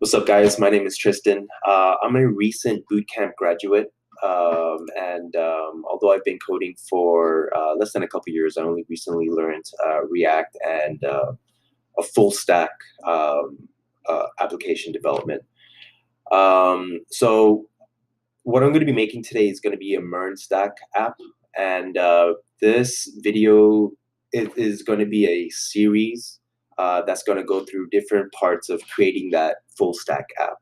What's up, guys? My name is Tristan. I'm a recent bootcamp graduate, and although I've been coding for less than a couple years, I only recently learned React and a full stack application development. So what I'm going to be making today is going to be a MERN stack app, and this video is going to be a series that's going to go through different parts of creating that full stack app.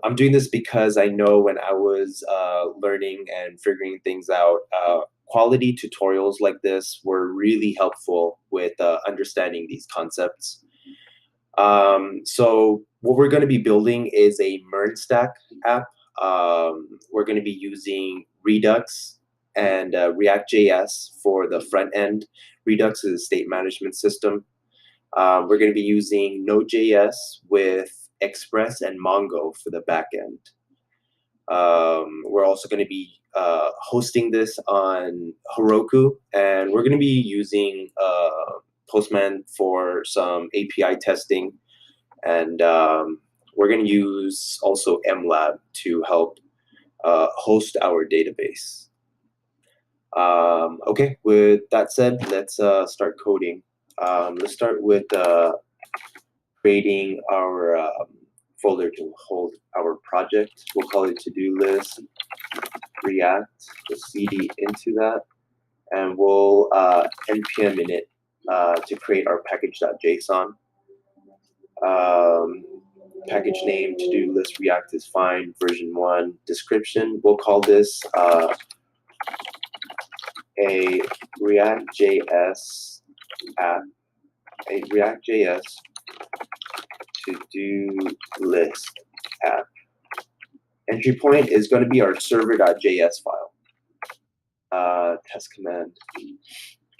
I'm doing this because I know when I was learning and figuring things out, quality tutorials like this were really helpful with understanding these concepts. So what we're going to be building is a MERN stack app. We're going to be using Redux and React.js for the front end. Redux is a state management system. We're going to be using Node.js with Express and Mongo for the back end. We're also going to be hosting this on Heroku, and we're going to be using Postman for some API testing, and we're going to use also mLab to help host our database. Okay, with that said, let's start coding. Let's start with creating our folder to hold our project. We'll call it to-do list React, the cd into that, and we'll npm init to create our package.json. Package name, to-do list React is fine, version 1. Description, we'll call this a React.js app, a React.js to-do list app. Entry point is going to be our server.js file. Test command,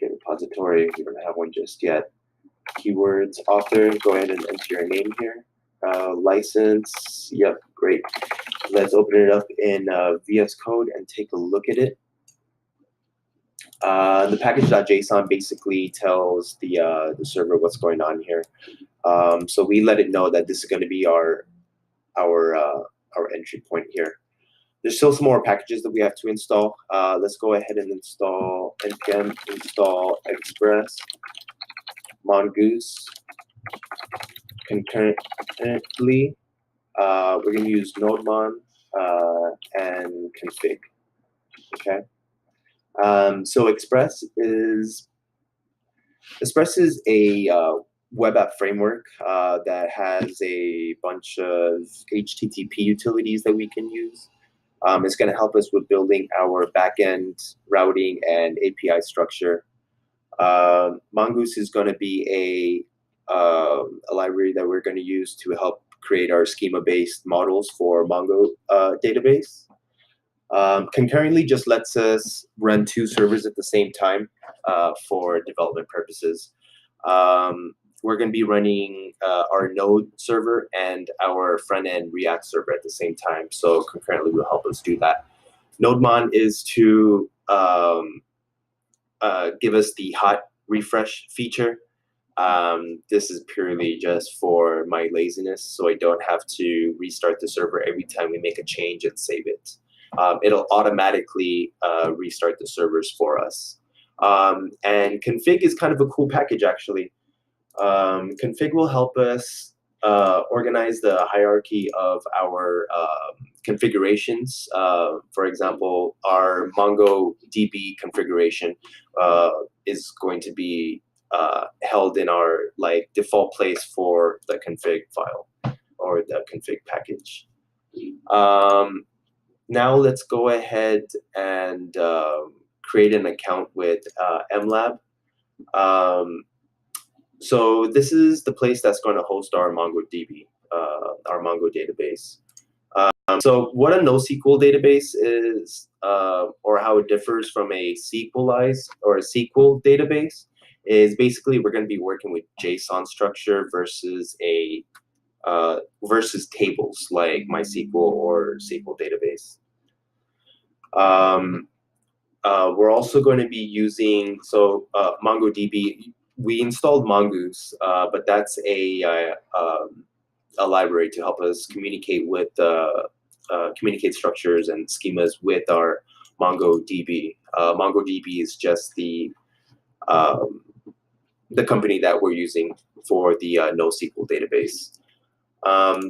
get repository, we don't have one just yet. Keywords, author, go ahead and enter your name here. License, yep, great. Let's open it up in VS Code and take a look at it. The package.json basically tells the server what's going on here. So we let it know that this is going to be our entry point here. There's still some more packages that we have to install. Let's go ahead and install npm install express mongoose concurrently. We're going to use nodemon and config. Okay. So Express is a web app framework that has a bunch of HTTP utilities that we can use. It's going to help us with building our backend routing and API structure. Mongoose is going to be a library that we're going to use to help create our schema-based models for Mongo database. Concurrently just lets us run 2 servers at the same time for development purposes. We're going to be running our Node server and our front-end React server at the same time, so concurrently will help us do that. Nodemon is to give us the hot refresh feature. This is purely just for my laziness, so I don't have to restart the server every time we make a change and save it. It'll automatically restart the servers for us. And config is kind of a cool package, actually. Config will help us organize the hierarchy of our configurations. For example, our MongoDB configuration is going to be held in our default place for the config file or the config package. Now let's go ahead and create an account with mLab. So this is the place that's going to host our MongoDB, our Mongo database. So what a NoSQL database is, or how it differs from a SQLized or a SQL database, is basically we're going to be working with JSON structure versus versus tables like MySQL or SQL database. We're also going to be using MongoDB. We installed Mongoose, but that's a a library to help us communicate with communicate structures and schemas with our MongoDB. MongoDB is just the company that we're using for the NoSQL database.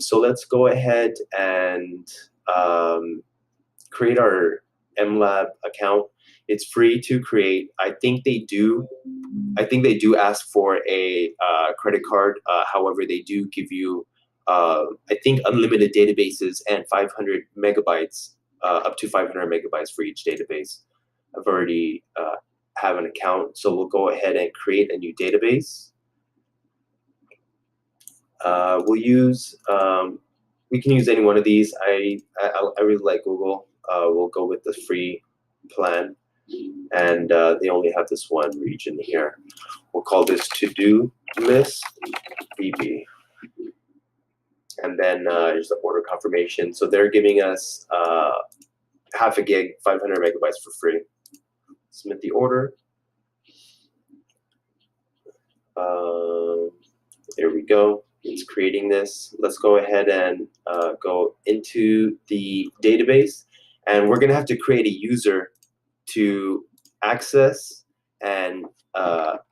So let's go ahead and create our mLab account. It's free to create. I think they do ask for a credit card. However, they do give you, I think, unlimited databases and 500 megabytes, up to 500 megabytes for each database. I've already have an account, so we'll go ahead and create a new database. We'll use, we can use any one of these. I really like Google. We'll go with the free plan, and they only have this one region here. We'll call this to-do list VB. And then here's the order confirmation. So they're giving us half a gig, 500 megabytes for free. Submit the order. There we go. It's creating this. Let's go ahead and go into the database. And we're going to have to create a user to access and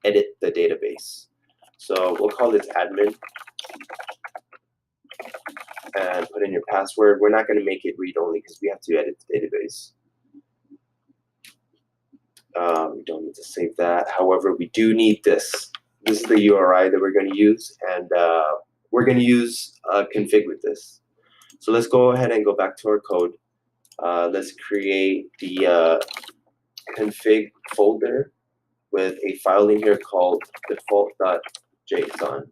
edit the database. So we'll call this admin and put in your password. We're not going to make it read-only because we have to edit the database. We don't need to save that. However, we do need this. This is the URI that we're going to use, and we're going to use config with this. So let's go ahead and go back to our code. Let's create the config folder with a file in here called default.json.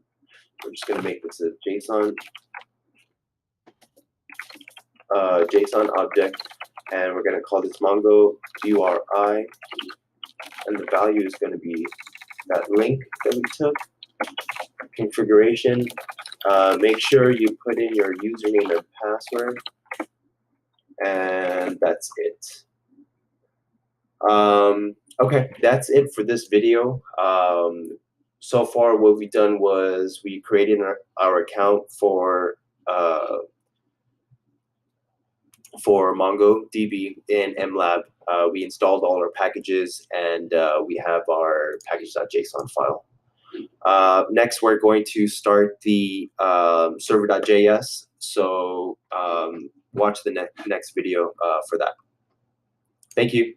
We're just going to make this a JSON object, and we're going to call this Mongo URI, and the value is going to be that link that we took. Configuration. Make sure you put in your username and password, and that's it. Okay, that's it for this video. So far, what we've done was we created our account for MongoDB in mLab. We installed all our packages, and we have our package.json file. Next, we're going to start the server.js. So watch the next video for that. Thank you.